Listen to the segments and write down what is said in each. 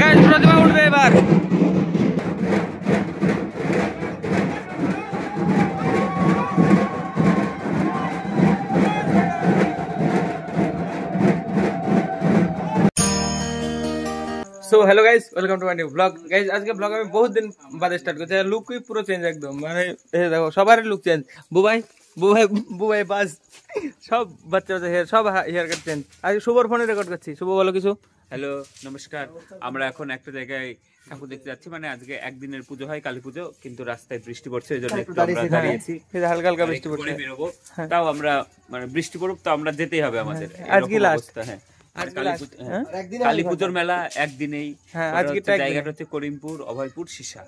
Guys প্রতিমা উঠবে এবার। So hello guys, welcome to my new blog. Guys आज के ब्लॉग में बहुत दिन बाद स्टार्ट करते हैं। लुक ही पूरा चेंज एकदम, মানে এই দেখো সবার লুক চেঞ্জ। বুবাই বাস সব বাচ্চা হেয়ার সব হেয়ার কাট চেঞ্জ। আজ শুভর ফোনে রেকর্ড করছি। শুভ বলো কিছু। হ্যালো নমস্কার, আমরা এখন একটা জায়গায় ঠাকুর দেখতে যাচ্ছি। মানে আজকে একদিনের পুজো হয়, কালী পুজো, কিন্তু রাস্তায় বৃষ্টি পড়ছে, এই জন্য একটু আমরা দাঁড়িয়েছি। হালকা হালকা বৃষ্টি পড়ছে, বেরোবো তাও আমরা, মানে বৃষ্টি পড়ুক তো আমরা যেতেই হবে আমাদের। আজকে লাস্ট। হ্যাঁ কালী পুজোর মেলা একদিনেই। জায়গাটা হচ্ছে করিমপুর, অভয়পুর, সিসা।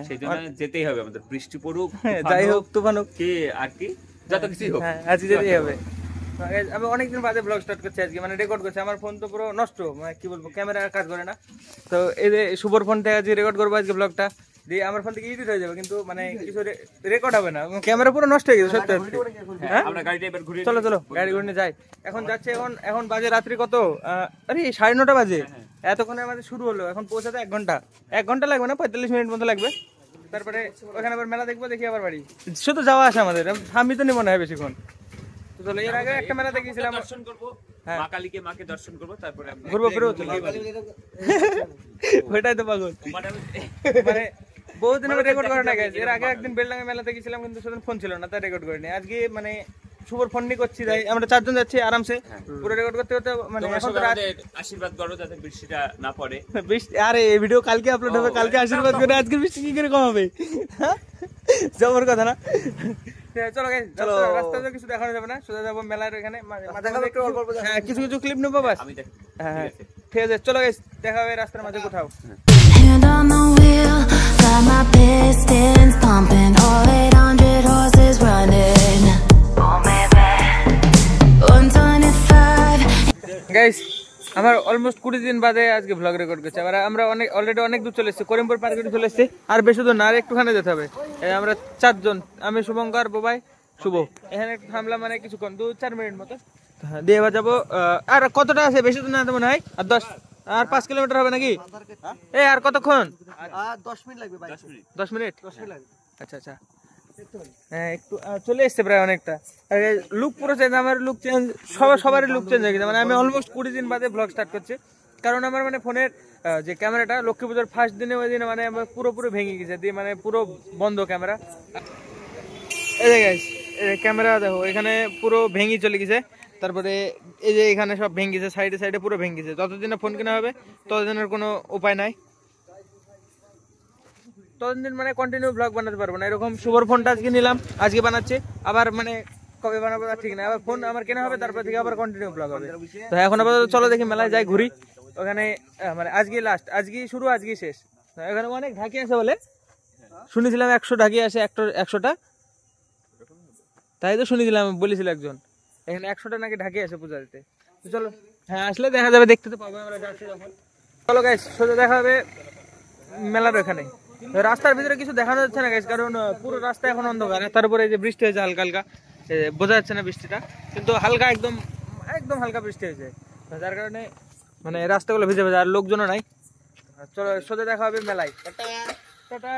সেই জন্য যেতেই হবে আমাদের, বৃষ্টি পড়ুক যাই হোক তুফান হোক কি আর কি যত কিছুই হোক, আজকে যেতেই হবে। আমি অনেকদিন বাদে ব্লগ স্টার্ট করছি আজকে, মানে রেকর্ড করছি। আমার ফোন তো পুরো নষ্ট, মানে কি বলবো, ক্যামেরা কাজ করে না। তো এই যে শুভর ফোন থেকে আজকে রেকর্ড করবো আজকে ব্লগটা দিয়ে। আমার ফোন থেকে এডিট হয়ে যাবে, কিন্তু মানে কিছু রেকর্ড হবে না, ক্যামেরা পুরো নষ্ট হয়ে গেছে সত্যি। আমরা গাড়িটা এবার ঘুরে চলো গাড়ি ঘুরে যাই। এখন যাচ্ছে, এখন বাজে রাত্রি কত, আরে 9:30 বাজে। এতক্ষণে আমাদের শুরু হলো, এখন পৌঁছাতে 1 ঘন্টা লাগবে না, 45 মিনিট মতো লাগবে। তারপরে ওখানে আবার মেলা দেখবো, দেখি আবার বাড়ি। শুধু যাওয়া আসে আমাদের, আমি তো মনে হয় বেশিক্ষণ। চলো, এর আগে একটা মেলা দেখেছিলাম, দর্শন করবো মা কালীকে, মাকে দর্শন করবো, তারপরে ঘুরবো ফিরবো। ওইটাই তো পাগল, মানে বহুদিন আগে রেকর্ড করে না গেছে। এর আগে একদিন বেলডাঙ্গা মেলাতে গেছিলাম, কিন্তু সেদিন ফোন ছিল না, তাই রেকর্ড করিনি। আজকে মানে শুভর ফোন নিয়ে করছি, তাই আমরা 4 জন যাচ্ছি আরামসে পুরো রেকর্ড করতে করতে। মানে এখন তো আশীর্বাদ করো যাতে বৃষ্টিটা না পড়ে। বৃষ্টি, আরে এই ভিডিও কালকে আপলোড হবে, কালকে আশীর্বাদ করে আজকে বৃষ্টি কি করে কম হবে? জবর কথা না। চলো গাইস, রাস্তাতে কিছু দেখানো যাবে না, সোজা যাবো মেলার এখানে। হ্যাঁ কিছু কিছু ক্লিপ নেবো বাস। হ্যাঁ ঠিক আছে, চলো গাইস, দেখা হবে রাস্তার মাঝে কোথাও। Hand on the wheel, got my pistons pumping, all 800 horses running. Oh baby, 125. Guys আমার অলমোস্ট 20 দিন বাদে আজকে ব্লগ রেকর্ড করছি। আবার আমরা অলরেডি অনেক দূর চলে এসেছি, করিমপুর পার্কে চলে এসেছি। আর বেশি দূর না, আর একটুখানে যেতে হবে। আমরা 4 জন, আমি শুভঙ্কর, বোবাই, শুভ। এখানে একটু থামলাম, মানে কিছুক্ষণ 2-4 মিনিট মতো দিয়ে এবার যাবো। আর কতটা আছে, বেশি দূর না তো মনে হয়, আর 5 কিলোমিটার হবে নাকি? আর কতক্ষণ? 10 মিনিট লাগবে। 10 মিনিট লাগবে। আচ্ছা আচ্ছা, হ্যাঁ একটু চলে এসছে প্রায় অনেকটা। লুক পুরো চেঞ্জ, আমার লুক চেঞ্জ, সবারই লুক চেঞ্জ হয়ে গেছে। মানে আমি অলমোস্ট 20 দিন বাদে ব্লগ স্টার্ট করছি, কারণ আমার মানে ফোনের যে ক্যামেরাটা লক্ষ্মী পুজোর ফার্স্ট দিনে ওই দিনে মানে আমার পুরোপুরি ভেঙে গেছে, দিয়ে মানে পুরো বন্ধ ক্যামেরা। এই যে গাইস ক্যামেরা দেখো, এখানে পুরো ভেঙে চলে গেছে। তারপরে এই যে এখানে সব ভেঙে গেছে, সাইডে সাইডে পুরো ভেঙে গেছে। যতদিন ফোন কেনা হবে ততদিনের কোনো উপায় নাই, ততদিন মানে কন্টিনিউ ব্লগ বানাতে পারবো না। এরকম শুভর ফোনটা আজকে নিলাম, আজকে বানাচ্ছি, আবার মানে কবে বানাবো ঠিক না। আবার ফোন আমার কেনা হবে, তারপর থেকে আবার কন্টিনিউ ব্লগ হবে। তো এখন আপাতত চলো দেখি মেলায় যাই, ঘুরি। ওখানে মানে আজকে লাস্ট, আজকেই শুরু, আজকেই শেষ। এখানে অনেক ঢাকি আছে বলে শুনেছিলাম, 100 ঢাকি আছে, 100টা, তাই তো শুনেছিলাম, বলেছিল একজন। এখানে 100টা নাকি ঢাকি আছে পূজা দিতে। তো চলো, হ্যাঁ আসলে দেখা যাবে, দেখতে তো পাবো আমরা যাচ্ছি যখন। চলো গাইস, সোজা দেখা হবে মেলার ওখানে। রাস্তার ভিতরে কিছু দেখানো যাচ্ছে না গাইস, কারণ পুরো রাস্তা এখন অন্ধকার। তারপরে যে বৃষ্টি হয়েছে হালকা হালকা, বোঝা যাচ্ছে না বৃষ্টিটা, কিন্তু হালকা একদম হালকা বৃষ্টি হয়েছে, যার কারণে মানে রাস্তাগুলো ভিজে ভিজে, আর লোকজনও নাই। চলো সোজা দেখা হবে মেলায়। টাটা।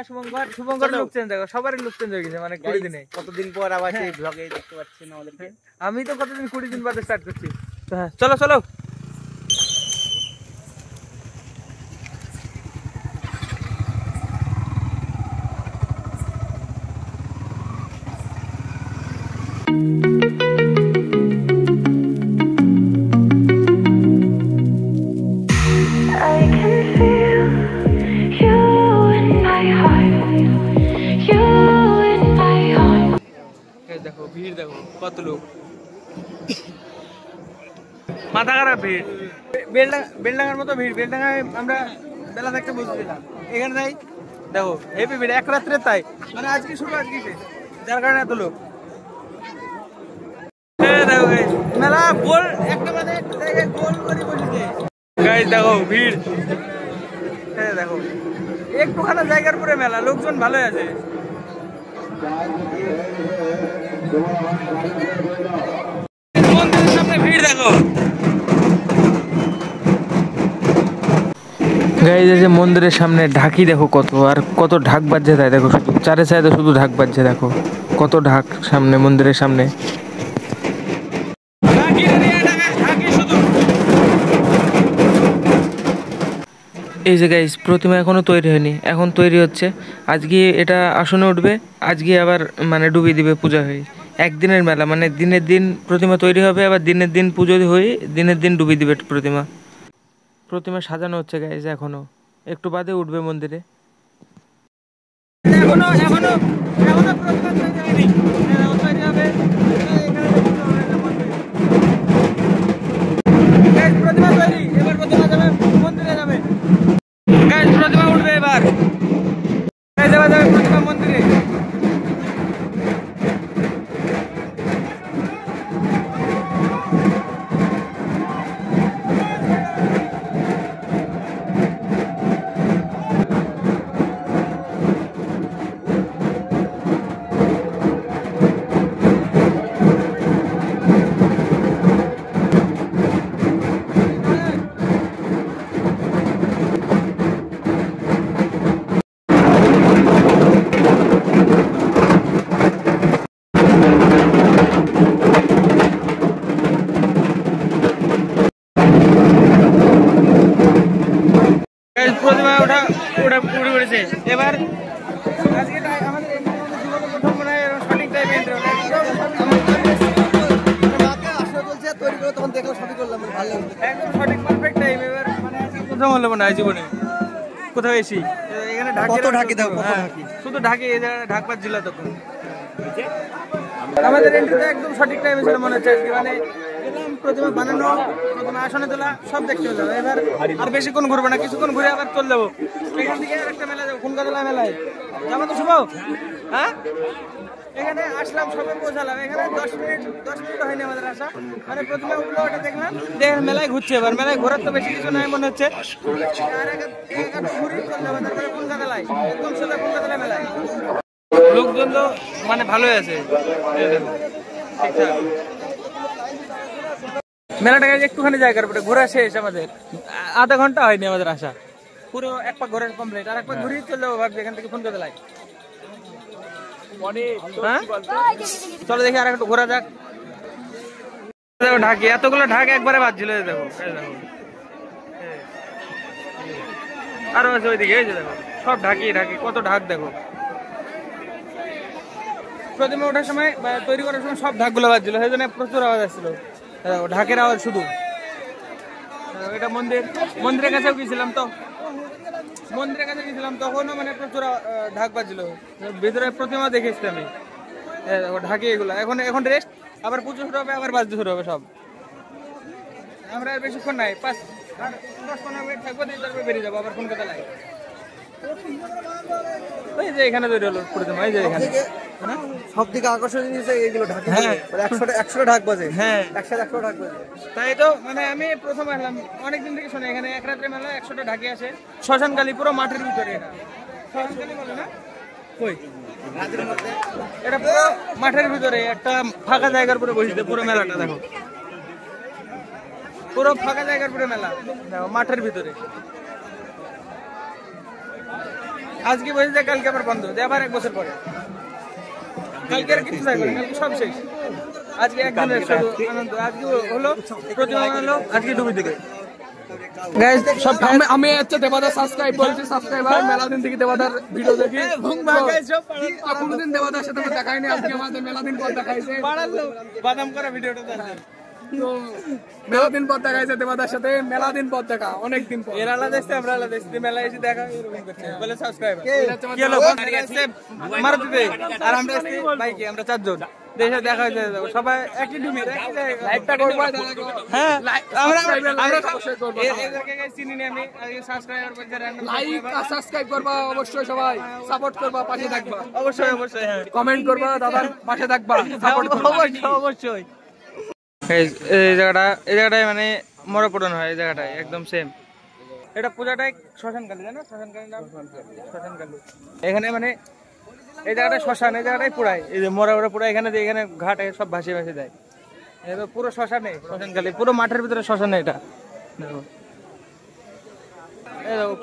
শুভঙ্কর লুক চেঞ্জ দেখো, সবারই লুক চেঞ্জ হয়ে গেছে, মানে 20 দিনে। কতদিন পর আবার সেই ব্লগে দেখতে পাচ্ছেন আমাদেরকে। আমি তো কতদিন 20 দিন বাদে স্টার্ট করছি। হ্যাঁ চলো। দেখো ভিড়, দেখো কত লোক, মাথা খারাপ ভিড়। বেলডাঙ্গার মতো ভিড়। বেলডাঙ্গায় আমরা বেলা থাকতে বুঝছিলাম, এখানে তাই দেখো হেভি ভিড়, এক রাত্রে তাই, মানে আজকে শুরু আজকে শেষ, যার কারণে এত লোক। দেখো মেলা গোল, একটা মানে একটা জায়গায় গোল করে বসেছে গাইস, দেখো ভিড়। হ্যাঁ দেখো একটুখানা জায়গার পরে মেলা, লোকজন ভালোই আছে। মন্দিরের সামনে ভিড় দেখো। গাইজ এই যে মন্দিরের সামনে ঢাকি দেখো কত, আর কত ঢাক বাজছে তাই দেখো, শুধু চারে সাইডে শুধু ঢাক বাজছে, দেখো কত ঢাক সামনে মন্দিরের সামনে। এই যে গাইজ প্রতিমা এখনো তৈরি হয়নি, এখন তৈরি হচ্ছে। আজকে এটা আসনে উঠবে, আজকে আবার মানে ডুবিয়ে দিবে পূজা হয়ে। একদিনের মেলা, মানে দিনের দিন প্রতিমা তৈরি হবে, আবার দিনের দিন পুজো হয়ে দিনের দিন ডুবিয়ে দিবে প্রতিমা। প্রতিমা সাজানো হচ্ছে গাইজ, এখনো একটু বাদে উঠবে মন্দিরে। এখনো এখনো এখনো প্রতিমা তৈরি হয়নি, তৈরি হবে। প্রতিমা তৈরি, এবার প্রতিমা যাবে মন্দিরে, যাবে প্রতিমা উঠবে এবার, যাবে প্রতিমা মন্দিরে। প্রতিমা ওঠা ওটা পুরো করেছে এবার। আজকে আমাদের প্রথম মনে হয় সঠিক টাইমে একদম সঠিক পারফেক্ট টাইম। এবার মানে প্রথম হলো মনে হয় জীবনে কোথাও এসি, এখানে ঢাকি দাও, শুধু ঢাকি, এই জায়গায় ঢাক পাচ্ছিল তখন। আমাদের এন্ট্রিতে একদম সঠিক টাইমে ছিল মনে হচ্ছে আজকে, মানে প্রতিমা বানানো, প্রতিমা আসনে তোলা সব দেখতে যাবো। এবার আর বেশিক্ষণ ঘুরবো না, কিছুক্ষণ ঘুরে আবার চলে যাবো। এখান থেকে একটা মেলা যাবো, খুনকাতলা মেলায় যাবো তো শুভ। হ্যাঁ, এখানে আসলাম, সবে পৌঁছালাম। এখানে 10 মিনিট হয়নি আমাদের আসা, মানে প্রতিমা উঠলো, ওটা দেখলাম, মেলায় ঘুরছে। এবার মেলায় ঘোরার তো বেশি কিছু নাই মনে হচ্ছে, আর একটু ঘুরে চলে যাবো। তারপরে খুনকাতলায়, একদম সোজা খুনকাতলা মেলায়। লোকজন তো মানে ভালোই আছে, ঠিকঠাক। মেলাটাকে একটুখানি জায়গার উপরে ঘোরা শেষ, আমাদের আধা ঘন্টা হয়নি আমাদের আসা, পুরো এক পাক ঘোরা কমপ্লিট। আর এক পাক ঘুরিয়ে চলে যাবো ভাবছি এখান থেকে খুনকাতলায়। চলো দেখি আর একটু ঘোরা যাক। ঢাকি, এতগুলো ঢাক একবারে বাজছিল, দেখো আরো আছে ওইদিকে, এই যে দেখো সব ঢাকি ঢাকি, কত ঢাক দেখো। প্রতিমা ওঠার সময় তৈরি করার সময় সব ঢাকগুলো বাজছিল, সেই জন্য প্রচুর আওয়াজ আসছিল, ঢাকের আওয়াজ শুধু। এটা মন্দিরের কাছেও গেছিলাম তো, মন্দিরের কাছে গেছিলাম তখনও মানে প্রচুর ঢাক বাজছিল। ভিতরে প্রতিমা দেখেছি আমি, ঢাকি এগুলো। এখন রেস্ট, আবার পুজো শুরু হবে, আবার বাজতে শুরু হবে সব। আমরা আর বেশিক্ষণ নাই, 5-10-15 মিনিট থাকবো, তারপরে বেরিয়ে যাবো আবার খুনকাতলায়। ওই যে এখানে তৈরি হলো প্রতিমা, এই যে এখানে সব থেকে আকর্ষণীয় জিনিস এইগুলো ঢাকি। হ্যাঁ, 100টা ঢাক বাজে। হ্যাঁ, 100টা ঢাক বাজে। তাই তো, মানে আমি প্রথম আসলাম, অনেকদিন থেকে শুনে এখানে এক রাত্রে মেলা 100টা ঢাকি আসে। শ্মশানকালী, পুরো মাঠের ভিতরে। এটা শ্মশানকালী বলে না, কই এটা পুরো মাঠের ভিতরে একটা ফাঁকা জায়গার উপরে বসেছে পুরো মেলাটা। দেখো পুরো ফাঁকা জায়গার উপরে মেলা, দেখো মাঠের ভিতরে। আজকে বসেছে, কালকে আবার বন্ধ, আবার 1 বছর পরে। কালকে আর কিছু থাকবে না, কালকে সব শেষ। আজকে একদিনের শুধু আনন্দ। আজকে হলো প্রতিমা হলো, আজকে ডুবি দিকে। আমি হচ্ছে দেবাদার সাবস্ক্রাইব বলছি, সাবস্ক্রাইবার মেলা দিন থেকে দেবাদার ভিডিও দেখি। কোনদিন দেবাদার সাথে দেখাইনি, আজকে আমাদের মেলা দিন পর দেখাইছে। বাদাম করা ভিডিওটা তো মেলা দিন পর দেখাইছে দেবাদার সাথে, মেলা দিন পর দেখা, অনেকদিন পর। এরা আলাদা দেখতে, আমরা আলাদা দেখতে, মেলা এসে দেখা এরকম করছে বলে সাবস্ক্রাইবার। কি হলো মারুতিতে, আর আমরা বাইকে, আমরা 4 জন দেশে দেখা হয়েছে, সবাই একই ডুমি, একই জায়গায়। লাইকটা করবা? হ্যাঁ, আমরা এদেরকে চিনি না আমি, সাবস্ক্রাইবার করতে লাইক আর সাবস্ক্রাইব করবা অবশ্যই, সবাই সাপোর্ট করবা, পাশে থাকবা অবশ্যই অবশ্যই। হ্যাঁ, কমেন্ট করবা, দাদার পাশে থাকবা, সাপোর্ট করবা অবশ্যই। এই জায়গাটায় মানে মরপূরণ হয়, এই জায়গাটায় একদম সেম। এটা পূজাটাই শ্মশানকালী, জানো শ্মশানকালী নাম? শ্মশানকালী এখানে মানে এই জায়গাটায় শ্মশান, এই জায়গাটাই পুরাই, এই যে মরা পুরা এখানে, এখানে ঘাটে সব ভাসিয়ে ভাসিয়ে যায়। এটা পুরো শ্মশানে, শ্মশানকালী পুরো মাঠের ভিতরে শ্মশানে। এটা দেখো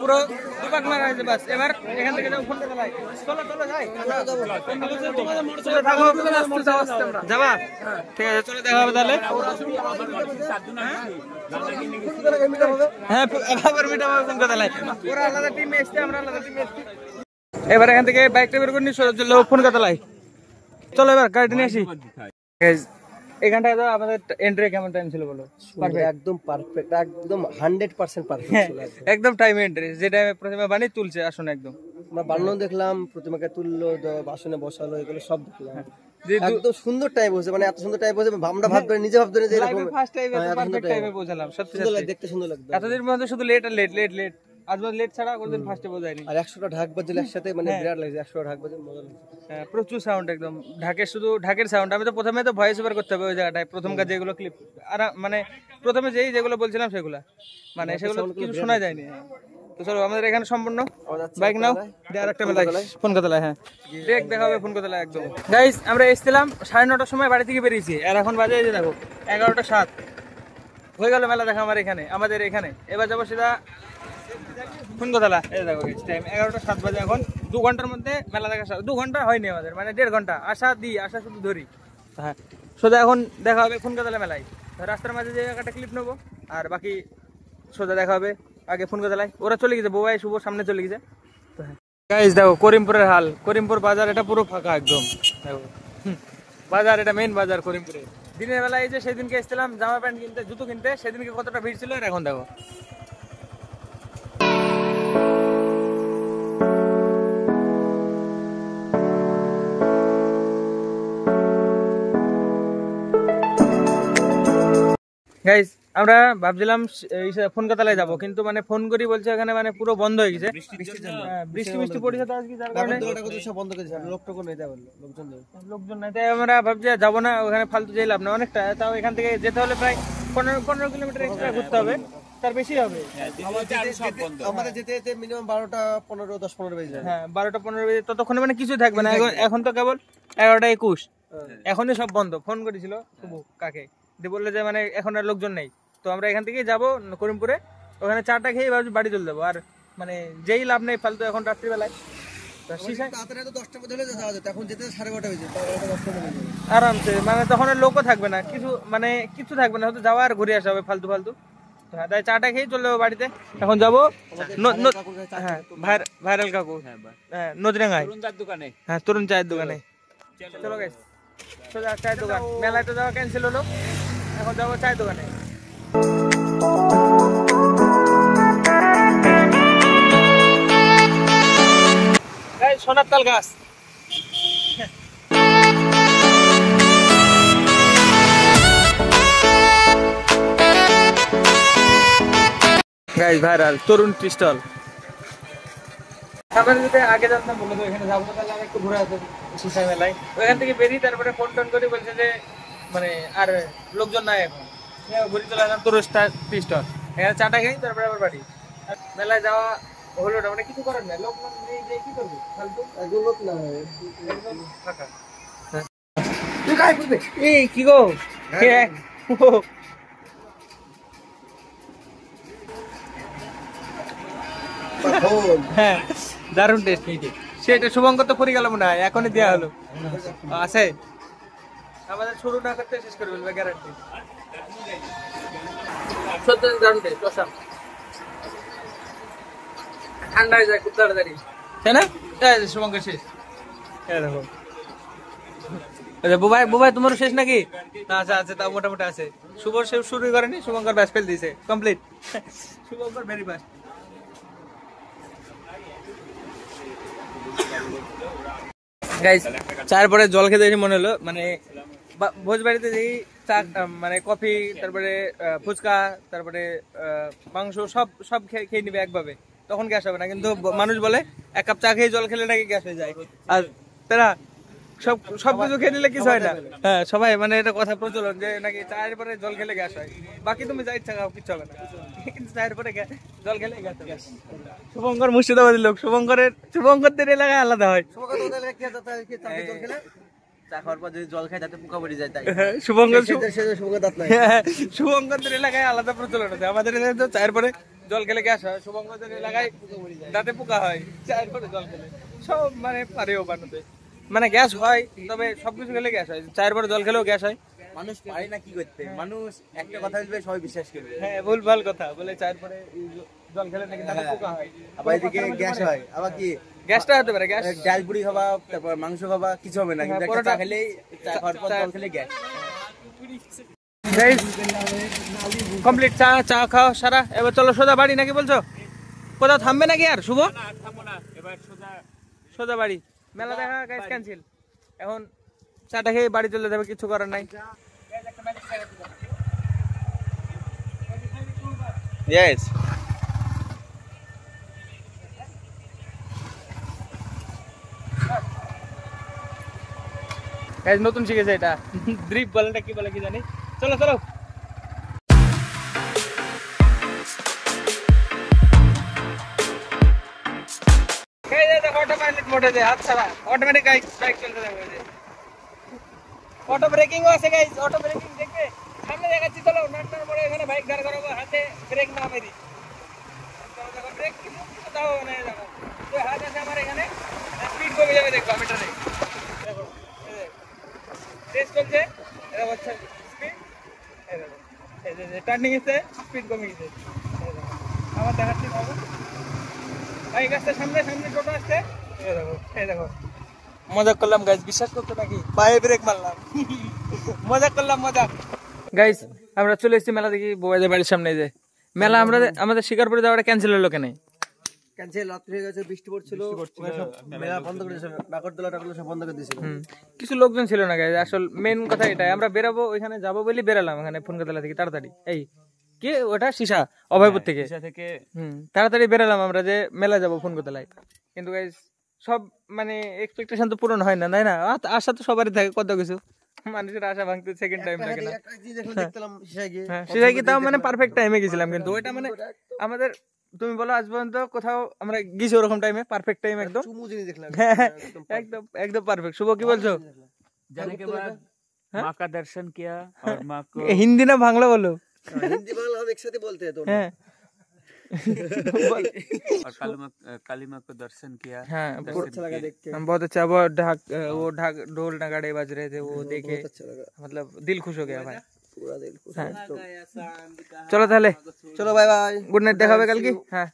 পুরো দুপাক মারা হয়েছে বাস। এবার এখান থেকে যাবো ফোন লাই। চলো চলো যাই। যাবা? ঠিক আছে, চলো দেখা হবে তাহলে। হ্যাঁ, আবার মিটাবো ফোন কথা লাই। ওরা আলাদা টিমে এসছে, আমরা আলাদা টিমে এসছি। এবার এখান থেকে বাইকটা বের করে নিয়ে চলো ফোন কথা লাই। চলো এবার গাড়িটা নিয়ে আসি। এখানটায় তো আমাদের এন্ট্রি কেমন টাইম ছিল বলো? একদম পারফেক্ট, একদম 100% পারফেক্ট, একদম টাইম এন্ট্রি। যে টাইমে প্রতিমা বানিয়ে তুলছে আসলে একদম আমরা বানানো দেখলাম, প্রতিমাকে তুললো, বাসনে বসালো, এগুলো সব দেখলাম। একদম সুন্দর টাইম হয়েছে, মানে এত সুন্দর টাইম হয়েছে আমরা ভাবতে নিজে ভাবতে যে এরকম ফার্স্ট টাইম এত পারফেক্ট টাইমে পৌঁছালাম। সত্যি সুন্দর দেখতে সুন্দর লাগতো। এতদিন মধ্যে শুধু লেট আর লেট লেট লেট, আজকে লেট ছাড়া কোনদিন ফার্স্টে বোঝায়নি। আর 100টা ঢাক বাজলে একসাথে, মানে বিরাট লাগছে। 100টা ঢাক বাজলে মজা লাগছে। হ্যাঁ, প্রচুর সাউন্ড একদম ঢাকের, শুধু ঢাকের সাউন্ড। আমি তো প্রথমে তো ভয়েস ওভার করতে হবে ওই জায়গাটায়, প্রথমকার যেগুলো ক্লিপ আর মানে প্রথমে যেগুলো বলছিলাম সেগুলা, মানে সেগুলো কিছু শোনা যায়নি। তো চলো আমাদের এখানে সম্পূর্ণ বাইক নাও, আর একটা মেলায় ফোন কথা লাই। হ্যাঁ, দেখ দেখা হবে ফোন কথা লাই একদম। গাইস, আমরা এসেছিলাম 9:30টার সময় বাড়ি থেকে বেরিয়েছি, আর এখন বাজে এই যে দেখো 11:07 হয়ে গেল মেলা দেখা আমাদের এখানে। এবার যাবো সেটা ফোন কথা লা। এই দেখো টাইম 11:07 বাজে। এখন 2 ঘন্টার মধ্যে মেলা দেখা। 2 ঘন্টা হয়নি আমাদের, মানে 1.5 ঘন্টা আসা শুধু ধরি। হ্যাঁ, সোজা এখন দেখা হবে ফোন কথা মেলায়। রাস্তার মাঝে যে একটা ক্লিপ নেবো, আর বাকি সোজা দেখা হবে আগে ফোন কথা লাই। ওরা চলে গেছে, বোবাই শুভ সামনে চলে গেছে। গাইস দেখো করিমপুরের হাল। করিমপুর বাজার এটা পুরো ফাঁকা একদম। দেখো বাজার, এটা মেইন বাজার করিমপুরে। দিনের বেলা এই যে সেদিনকে এসেছিলাম জামা প্যান্ট কিনতে, জুতো কিনতে, সেদিনকে কতটা ভিড় ছিল, আর এখন দেখো। গাইস আমরা ভাবছিলাম ফোন কাতালায় যাবো, কিন্তু মানে ফোন করি বলছে এখানে মানে পুরো বন্ধ হয়ে গেছে, বৃষ্টি পড়েছে তো আজকে, যার কারণে বন্ধ করে দিয়েছে। লোকজন নাই। তাই আমরা ভাবছি যাবো না ওখানে, ফালতু যাই লাভ না অনেকটা। তাও এখান থেকে যেতে হলে প্রায় 15 কিলোমিটার এক্সট্রা ঘুরতে হবে, তার বেশি হবে। আমাদের যেতে যেতে মিনিমাম 12টা 15 10-15 বেজে যায়। হ্যাঁ, 12টা 15 বেজে, ততক্ষণে মানে কিছু থাকবে না। এখন তো কেবল 11:21, এখনই সব বন্ধ। ফোন করেছিল শুভু কাকে, দিয়ে বললো যে মানে এখন আর লোকজন নেই। তো আমরা এখান থেকেই যাবো করিমপুরে, ওখানে চাটা খেয়ে ভাবছি বাড়ি চলে যাবো। আর মানে যেই লাভ নেই ফালতু এখন রাত্রিবেলায় আরামসে, মানে তখন আর লোকও থাকবে না, কিছু থাকবে না, হয়তো যাওয়া আর ঘুরে আসা হবে ফালতু। হ্যাঁ, তাই চাটা খেয়ে চলে যাবো বাড়িতে। এখন যাবো হ্যাঁ ভাইরাল কাকু, হ্যাঁ নদীরাঙ্গায়, হ্যাঁ তরুণ চায়ের দোকানে। চলো গাইস, সোজা চায়ের দোকান। মেলায় তো যাওয়া ক্যান্সেল হলো, এখন যাবো চায়ের দোকানে। সোনার তাল গাছ। গাইস ভাইরাল তরুণ ক্রিস্টাল। আমরা যদি আগে জানতাম বলে তো এখানে যাবো, তাহলে আমি একটু ঘুরে আসবো সিসাই মেলায়। ওইখান থেকে বেরিয়ে তারপরে ফোন টোন করে বলছে যে মানে আর লোকজন নাই এখন, ঘুরে চলে আসলাম তরুণ ক্রিস্টাল। এখানে চাটা খেয়ে তারপরে আবার বাড়ি। মেলায় যাওয়া হলো না, মানে কিছু করার নাই, লোক নেই, কি করবো ফালতু, লোক না ফাঁকা। এই কি গো, হ্যাঁ দারুণ টেস্ট। সেটা শুভঙ্কর তো পড়ে গেল মনে হয়, এখনই দেওয়া হলো। আছে আমাদের শুরু না করতে শেষ করে ফেলবে গ্যারান্টি। সত্যি দারুণ টেস্ট, অসাম। ঠান্ডা হয়ে যায় খুব তাড়াতাড়ি, তাই না? শুভঙ্কর শেষ। দেখো বুবাই তোমারও শেষ নাকি? আচ্ছা আচ্ছা, তা মোটামুটি আছে। শুভর শুরু করেনি, শুভঙ্কর ব্যাস ফেল দিয়েছে complete. Shubhankar very fast. Guys চায়ের পরে জল খেতে এসে মনে হলো মানে ভোজ বাড়িতে যেই চা, মানে কফি, তারপরে ফুচকা, তারপরে মাংস সব খেয়ে নিবে একভাবে, তখন গ্যাস হবে না। কিন্তু মানুষ বলে 1 কাপ চা খেয়ে জল খেলে নাকি গ্যাস হয়ে যায়। আর তারা সবকিছু খেয়ে নিলে কিছু হয় না। হ্যাঁ, সবাই মানে এটা কথা প্রচলন যে নাকি চায়ের পরে জল খেলে গ্যাস হয়, বাকি তুমি যা ইচ্ছা খাও কিছু হবে না, কিন্তু চায়ের পরে জল খেলে গ্যাস হবে। শুভঙ্কর মুর্শিদাবাদের লোক, শুভঙ্করদের এলাকায় আলাদা হয়। চা খাওয়ার পর যদি জল খায় যাতে পোকা পড়ে যায়, তাই শুভঙ্করদের এলাকায় আলাদা প্রচলন আছে। আমাদের এলাকায় তো চায়ের পরে জল খেলে গ্যাস হয়, শুভঙ্করের এলাকায় দাঁতে পোকা হয় চায়ের পরে জল খেলে, সব মানে পারেও বানাতে, মানে গ্যাস হয় তবে সবকিছু খেলে গ্যাস হয়, চায়ের পরে জল খেলেও গ্যাস হয়। মানুষ পারে না কি করতে, মানুষ একটা কথা বলবে সবাই বিশ্বাস করবে। হ্যাঁ ভুল ভাল কথা বলে, চায়ের পরে জল খেলে নাকি দাঁতে পোকা হয়, আবার এদিকে গ্যাস হয়, আবার কি গ্যাসটা হতে পারে, গ্যাস ডাল পুরি খাবা তারপর মাংস খাবা কিছু হবে না, কিন্তু একটা চা খেলেই চা খাওয়ার পর জল খেলে গ্যাস। কমপ্লিট, চা চা খাও সারা, এবার চলো সোজা বাড়ি নাকি বলছো? কোথাও থামবে নাকি আর শুভ? সোজা বাড়ি, মেলা দেখা গাইস ক্যান্সেল, এখন চাটা খেয়ে বাড়ি চলে যাবে, কিছু করার নাই। Yes. গাইস নতুন শিখেছে এটা, ড্রিপ বলটা কি বলে কি জানি। চলো চলো অটোমেটিক মোটে দে, হাত ছাড়া অটোমেটিক বাইক চলতে থাকবে। অটো ব্রেকিং আছে গাইস, অটো ব্রেকিং দেখবে সামনে দেখাচ্ছি, চলো নাটনার মোড়ে এখানে বাইক দাঁড় করাবো, হাতে ব্রেক না মেরি, দেখো ব্রেক কিছু দাও না, দেখো তো হাত আছে আমার এখানে, স্পিড কমে যাবে, দেখো মিটারে দেখো টেস্ট করছে, এটা হচ্ছে স্পিড, এই দেখো এই যে টার্নিং এসে স্পিড কমে গেছে, আমার দেখাচ্ছি বাবু বাইক আসছে সামনে, সামনে টোটো আসছে, এই দেখো এই দেখো। মজা করলাম গাইস, বিশ্বাস করতে নাকি পায়ে ব্রেক মারলাম, মজা করলাম মজা। গাইস আমরা চলে এসেছি মেলা দেখি, বউদের বাড়ির সামনে, যে মেলা আমরা আমাদের শিকারপুরে যাওয়াটা ক্যান্সেল হলো কেন? ক্যান্সেল, রাত্রি হয়ে গেছে, বৃষ্টি পড়ছিল, মেলা বন্ধ করে দিয়েছিল, নাগরদোলা টাগরদোলা সব বন্ধ করে দিয়েছিল, কিছু লোকজন ছিল না গাইস। আসল মেন কথা এটাই, আমরা বেরাবো ওইখানে যাবো বলি বেরালাম এখানে ফুনকাতলা থেকে তাড়াতাড়ি, এই কি ওটা সীসা অভয়পুর থেকে তাড়াতাড়ি বেরালাম আমরা যে মেলা যাবো ফুনকাতলায়, কিন্তু গাইস সব মানে এক্সপেকটেশন তো পূরণ হয় না, তাই না? আশা তো সবারই থাকে, কত কিছু মানুষের আশা ভাঙতে সেকেন্ড টাইম থাকে না। সেটাই কি তাও মানে পারফেক্ট টাইমে গেছিলাম, কিন্তু ওইটা মানে আমাদের, তুমি বলো আজ পর্যন্ত কোথাও আমরা গেছি ওরকম টাইমে, পারফেক্ট টাইম একদম, একদম একদম পারফেক্ট। শুভ কি বলছো? जाने के बाद माँ का दर्शन किया और माँ को हिंदी ना बांग्ला बोलो, हिंदी बांग्ला हम एक साथ ही बोलते हैं तो हैं और काली माँ को दर्शन किया। हाँ अच्छा लगा देख के, बहुत अच्छा, वो ढाक ढोल नगाड़े बज रहे थे, वो देखे मतलब दिल खुश हो गया भाई, पूरा दिल खुश। চলো তাহলে, चलो बाय बाय, গুড নাইট, দেখা হবে কালকে। হ্যাঁ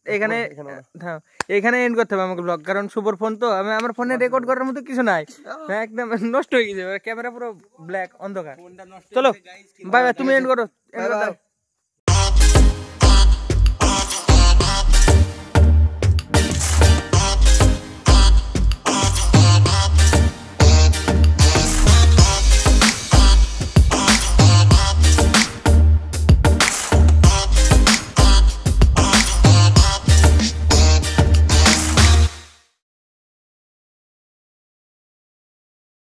এখানে, হ্যাঁ এখানে এন্ড করতে হবে আমাকে ব্লগ, কারণ শুভর ফোন তো, আমি আমার ফোনে রেকর্ড করার মতো কিছু নাই, একদম নষ্ট হয়ে গেছে, ক্যামেরা পুরো ব্ল্যাক অন্ধকার। চলো বাই বাই, তুমি এন্ড করো, এন্ড করে দাও।